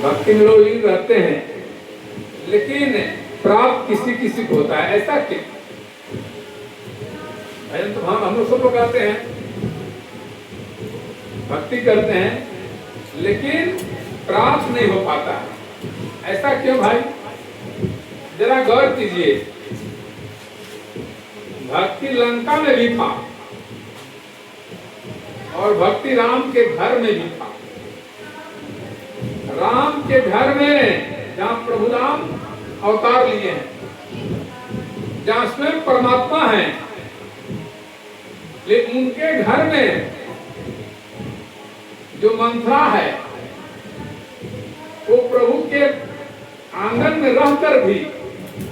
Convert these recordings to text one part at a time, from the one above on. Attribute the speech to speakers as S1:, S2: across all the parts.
S1: भक्ति में लोग लीन रहते हैं, लेकिन प्राप्त किसी किसी को होता है। ऐसा क्यों? भजन तो हम लोग सब लोग गाते हैं, भक्ति करते हैं, लेकिन प्राप्त नहीं हो पाता है। ऐसा क्यों भाई? जरा गौर कीजिए। भक्ति लंका में भी था और भक्ति राम के घर में भी था। राम के घर में जहाँ प्रभु राम अवतार लिए हैं, जहाँ स्वयं परमात्मा है, लेकिन उनके घर में जो मंथरा है वो प्रभु के आंगन में रहकर भी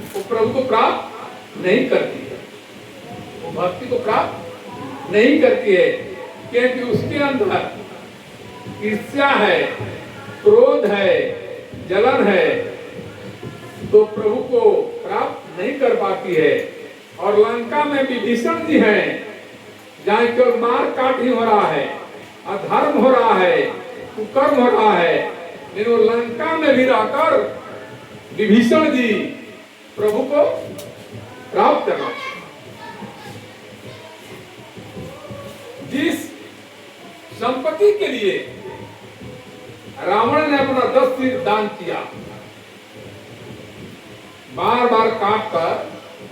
S1: वो प्रभु को प्राप्त नहीं करती है, वो भक्ति को प्राप्त नहीं करती है, क्योंकि उसके अंदर ईर्ष्या है, क्रोध है, जलन है, तो प्रभु को प्राप्त नहीं कर पाती है। और लंका में विभीषण जी हैं, जहाँ केवल मार काट ही हो रहा है, अधर्म हो रहा है, कुकर्म हो रहा है, लेकिन वो लंका में भी रहकर विभीषण जी प्रभु को प्राप्त करना। जिस संपत्ति के लिए रावण ने अपना 10 सिर दान किया, बार बार काट कर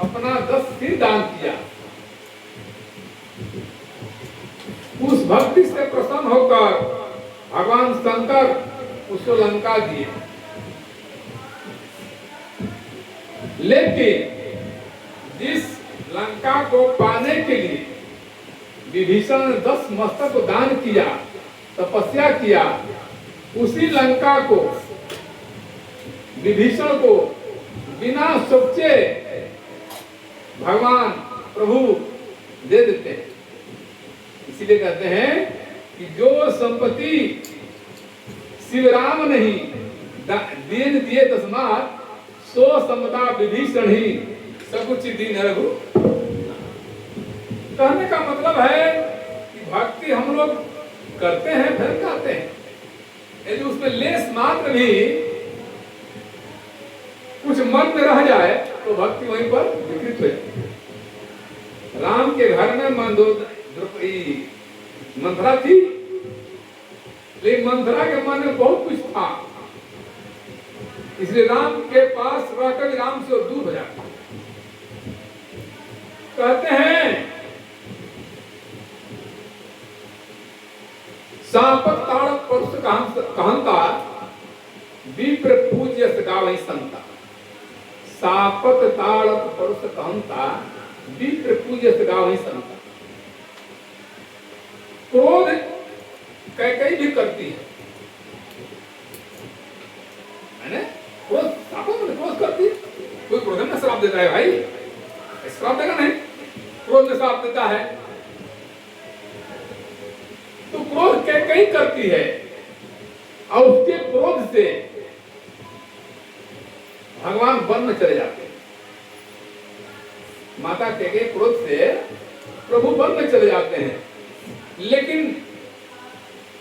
S1: अपना 10 सिर दान किया, उस भक्ति से प्रसन्न होकर भगवान शंकर उसको लंका दिए। लेकिन जिस लंका को पाने के लिए विभीषण ने 10 मस्तक को दान किया, तपस्या किया, उसी लंका को विभीषण को बिना सोचे भगवान प्रभु दे देते हैं। इसीलिए कहते हैं कि जो संपत्ति शिवराम नहीं दीन दिए तस्मात् सो समता विभीषण ही सकुच दीन रघु। कहने का मतलब है कि भक्ति हम लोग करते हैं, फिर कहते हैं, यदि उसमें लेस मात्र भी कुछ मन में रह जाए तो भक्ति वहीं पर विकृत हो जाती है। राम के घर में मंथरा थी, लेकिन मंथरा के मन में बहुत कुछ था, इसलिए राम के पास रहकर राम से दूर हो जाता। कहते हैं सापत ताड़क परुष कहंता विप्र पूज्य गावै संता। सापत ताड़क परुष कहंता विप्र पूज्य गावै संता। क्रोध कैकेयी भी करती है, मैंने क्रोध क्रोध करती है। कोई क्रोध में श्राप देता है भाई, श्राप देगा नहीं, क्रोध में श्राप देता है। तो क्रोध कैकेयी करती है और उसके क्रोध से भगवान वन में चले जाते हैं। माता कैकेयी क्रोध से प्रभु वन में चले जाते हैं। लेकिन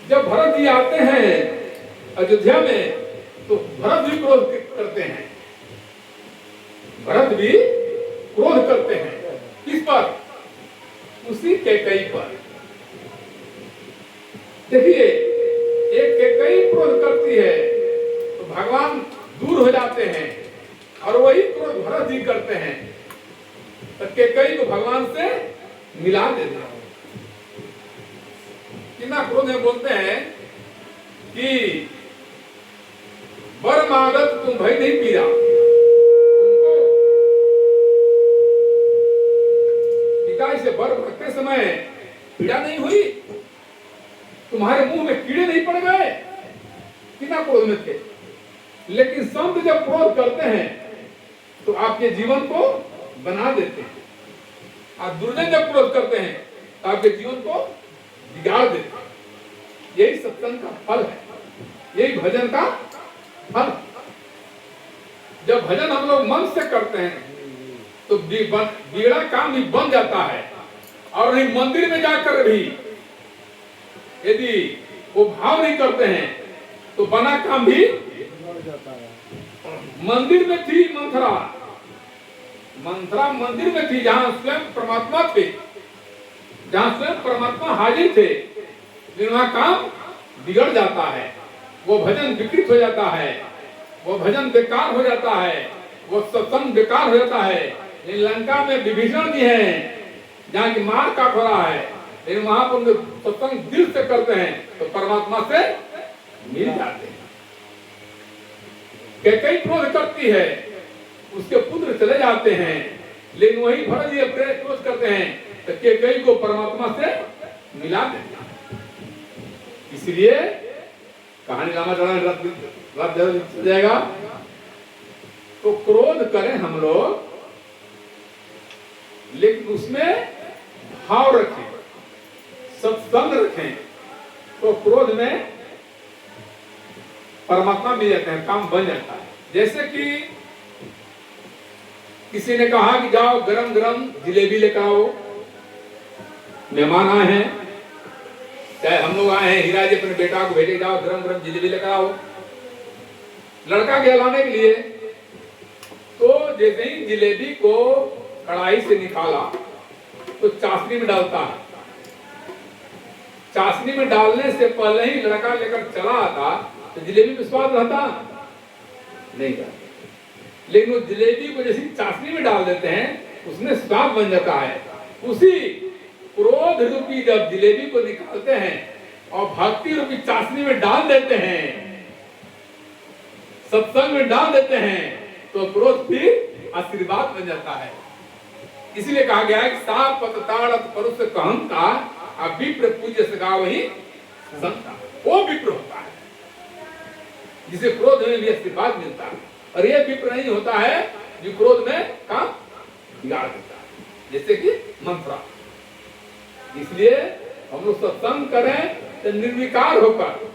S1: जब भरत जी आते हैं अयोध्या में, तो भरत भी क्रोध करते हैं, भरत भी क्रोध करते हैं। किस पर? उसी कैकेयी पर। देखिए, एक कैकेयी क्रोध करती है तो भगवान दूर हो जाते हैं, और वही क्रोध भरत जी करते हैं तो कैकेयी को भगवान से मिला देते हैं। कितना क्रोध में बोलते हैं कि वर मागत तुम भय नहीं पीरा, तुमको पिता से वर भरते समय पीड़ा नहीं हुई, तुम्हारे मुंह में कीड़े नहीं पड़ गए। कितना क्रोध में थे। लेकिन संत जब क्रोध करते हैं तो आपके जीवन को बना देते हैं, और दुर्जन जब क्रोध करते हैं तो आपके जीवन को बिगाड़ देते हैं। यही सत्संग का फल है, यही भजन का फल। जब भजन हम लोग मन से करते हैं तो बिगड़ा काम भी बन जाता है, और नहीं मंदिर में जाकर भी यदि वो भाव नहीं करते हैं तो बना काम भी
S2: जाता है।
S1: मंदिर में थी मंथरा, मंथरा मंदिर में थी जहां स्वयं परमात्मा थे, जहां स्वयं परमात्मा हाजिर थे, लेकिन वहां काम बिगड़ जाता है, वो भजन विकृत हो जाता है, वो भजन बेकार हो जाता है, वो सत्संग बेकार हो जाता है। लेकिन लंका में विभीषण जी हैं जहाँ की मार काट हो रहा है, लेकिन वहां पर सत्संग दिल से करते हैं तो परमात्मा से मिल जाते हैं। कैकेयी क्रोध करती है, उसके पुत्र चले जाते हैं, लेकिन वही भरत जी क्रोध करते हैं तो कैकेयी को परमात्मा से मिला देते हैं। इसलिए कहानी लामा चल जाएगा। तो क्रोध करें हम लोग, लेकिन उसमें भाव रखें, सत्संग रखें, तो क्रोध में परमात्मा मिल जाते हैं, काम बन जाता है। जैसे कि किसी ने कहा कि जाओ गरम गरम जिलेबी लेकर आओ, मेहमान आए हैं, चाहे हम लोग आए हैं, हीरा जी अपने बेटा को भेजे जाओ गरम गरम जिलेबी लेकर आओ लड़का के लाने के लिए। तो जैसे ही जिलेबी को कढ़ाई से निकाला तो चाशनी में डालता है, चाशनी में डालने से पहले ही लड़का लेकर चला आता तो जिलेबी में स्वाद रहता नहीं था, लेकिन वो जिलेबी को जैसे चाशनी में डाल देते हैं उसमें स्वाद बन जाता है। उसी क्रोध रूपी जब जिलेबी को निकालते हैं और भक्ति रूपी चाशनी में डाल देते हैं, सत्संग में डाल देते हैं, तो क्रोध फिर आशीर्वाद बन जाता है। इसलिए कहा गया है कि साप पतताड़त परुष कहंता विप्र पूज्य सगा वही संता, वो विप्र होता है जिसे क्रोध में भी आशीर्वाद मिलता है, और ये विप्र नहीं होता है जो क्रोध में काम बिगाड़ देता है, जैसे कि मंत्रा। इसलिए हम लोग सत्संग करें तो निर्विकार होकर,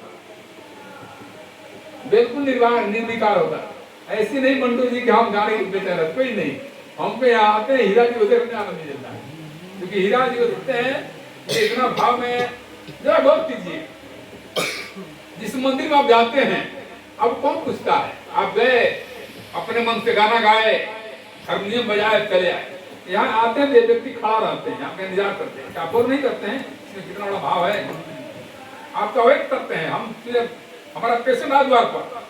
S1: बिल्कुल निर्विकार होकर, ऐसी नहीं मंडू जी कि हम गाड़ी बेचारा कोई नहीं, हम पे यहाँ आते हैं हीरा जी को देखने आनंद नहीं देता है, क्योंकि हीरा जी को देखते हैं इतना भाव में। जरा गौर कीजिए, जिस मंदिर में आप जाते हैं अब कौन पूछता है, आप गए अपने मन से गाना गाए, हारमोनियम बजाए, चले आए, यहाँ आते हैं व्यक्ति खड़ा रहते हैं, यहाँ का इंतजार करते हैं, आप और नहीं करते हैं इसमें कितना बड़ा भाव है, आपका वेट करते हैं। हम हमारा पेशेंट आज द्वार पर,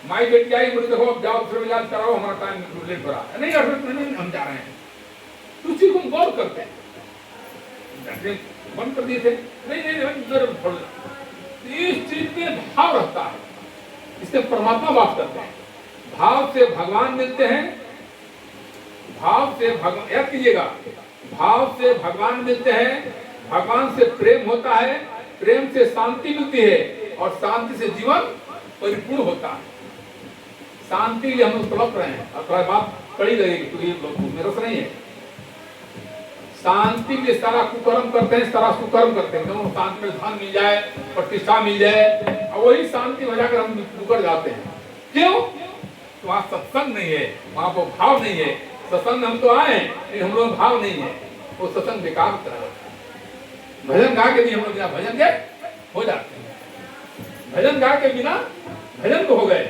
S1: माई बेटी आई, मुझे देखो अब जाओ फिर इलाज कराओ, हमारा टाइम लेट हो रहा है, नहीं हम जा रहे हैं, तो उसी को हम गौर करते हैं, बंद कर दिए थे, नहीं इस चीज में भाव रहता है, इससे परमात्मा बात करते हैं, भाव से भगवान मिलते हैं, भाव से भगवान, याद कीजिएगा, भाव से भगवान मिलते हैं, भगवान से प्रेम होता है, प्रेम से शांति मिलती है, और शांति से जीवन परिपूर्ण होता है। शांति के लिए हम लोग तड़प रहे हैं, और थोड़ा बात कड़ी लगेगी क्योंकि मेरा रस नहीं है। शांति के लिए सारा कुकर्म करते हैं, सारा सुकर्म करते हैं, तो शांति में धन मिल जाए, प्रतिष्ठा मिल जाए, और वही शांति में जाकर हम मुकर जाते हैं। क्यों? तो वहाँ सत्संग नहीं है, वहाँ पर भाव नहीं है। सत्संग हम तो आए, लेकिन हम लोग भाव नहीं है, वो सत्संग बेकार तरह। भजन गा के भी हम लोग बिना भजन के हो जाते हैं, भजन गा के बिना भजन को हो गए,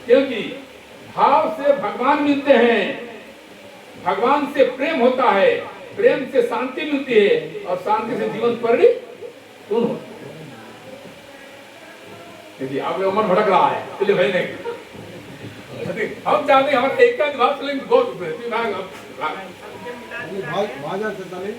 S1: क्योंकि भाव से भगवान मिलते हैं, भगवान से प्रेम होता है, प्रेम से शांति मिलती है, और शांति से जीवन परिपूर्ण होता है। यदि आप मन भटक रहा है इसलिए भाई नहीं, हम चाहते हैं हमारे एक का भाव चलेंगे बहुत
S2: भाजन से चले